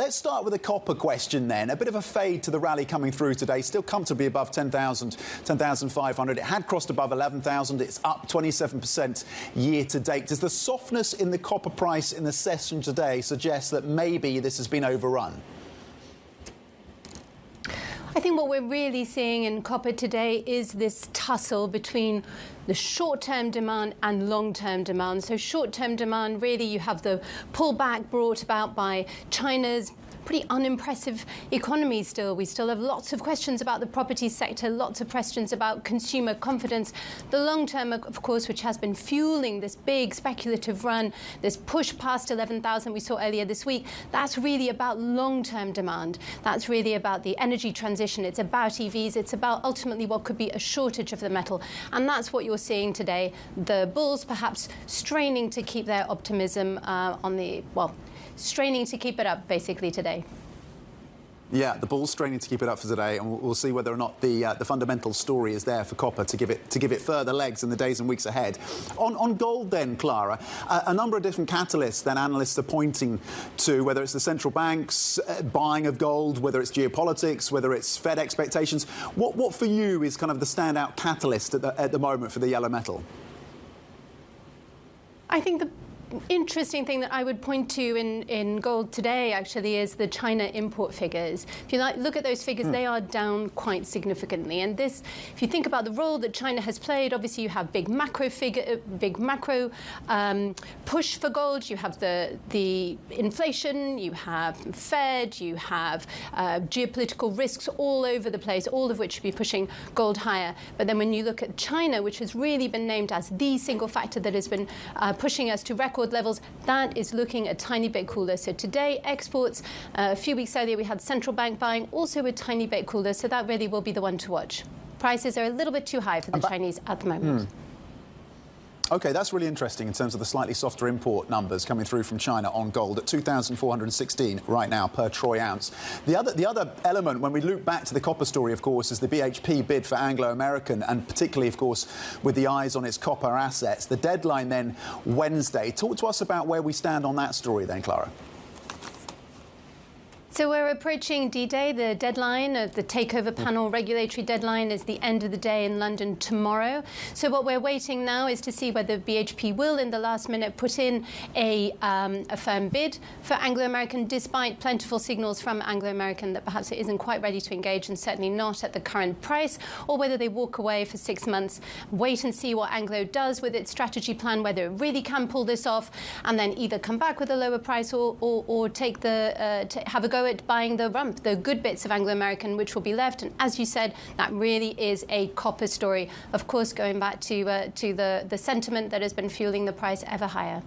Let's start with a copper question then. A bit of a fade to the rally coming through today, still comfortably above 10,000, 10,500. It had crossed above 11,000. It's up 27% year to date. Does the softness in the copper price in the session today suggest that maybe this has been overrun? I think what we're really seeing in copper today is this tussle between the short-term demand and long-term demand. So short-term demand, really you have the pullback brought about by China's pretty unimpressive economy still. We still have lots of questions about the property sector, lots of questions about consumer confidence. The long term, of course, which has been fueling this big speculative run, this push past 11,000 we saw earlier this week, that's really about long-term demand. That's really about the energy transition. It's about EVs. It's about ultimately what could be a shortage of the metal. And that's what you're seeing today. The bulls perhaps straining to keep their optimism straining to keep it up basically today. Yeah, the bull's straining to keep it up for today, and we'll see whether or not the fundamental story is there for copper to give it further legs in the days and weeks ahead. On gold then, Clara, a number of different catalysts that analysts are pointing to, whether it's the central banks buying of gold, whether it's geopolitics, whether it's Fed expectations. What for you is kind of the standout catalyst at the moment for the yellow metal? I think the interesting thing that I would point to in gold today actually is the China import figures. If you look at those figures, they are down quite significantly. And this, if you think about the role that China has played, obviously you have big macro push for gold. You have the inflation, you have Fed, you have geopolitical risks all over the place, all of which should be pushing gold higher. But then when you look at China, which has really been named as the single factor that has been pushing us to record levels, that is looking a tiny bit cooler. So today, exports, a few weeks earlier, we had central bank buying, also a tiny bit cooler. So that really will be the one to watch. Prices are a little bit too high for the Chinese at the moment. OK, that's really interesting in terms of the slightly softer import numbers coming through from China on gold at 2,416 right now per troy ounce. The other element, when we loop back to the copper story, of course, is the BHP bid for Anglo American, and particularly, of course, with the eyes on its copper assets. The deadline then Wednesday. Talk to us about where we stand on that story then, Clara. So we're approaching D-Day. The deadline of the takeover panel regulatory deadline is the end of the day in London tomorrow. So what we're waiting now is to see whether BHP will, in the last minute, put in a firm bid for Anglo American, despite plentiful signals from Anglo American that perhaps it isn't quite ready to engage, and certainly not at the current price, or whether they walk away for 6 months, wait and see what Anglo does with its strategy plan, whether it really can pull this off, and then either come back with a lower price or take have a go at buying the good bits of Anglo American, which will be left. And as you said, that really is a copper story. Of course, going back to the sentiment that has been fueling the price ever higher.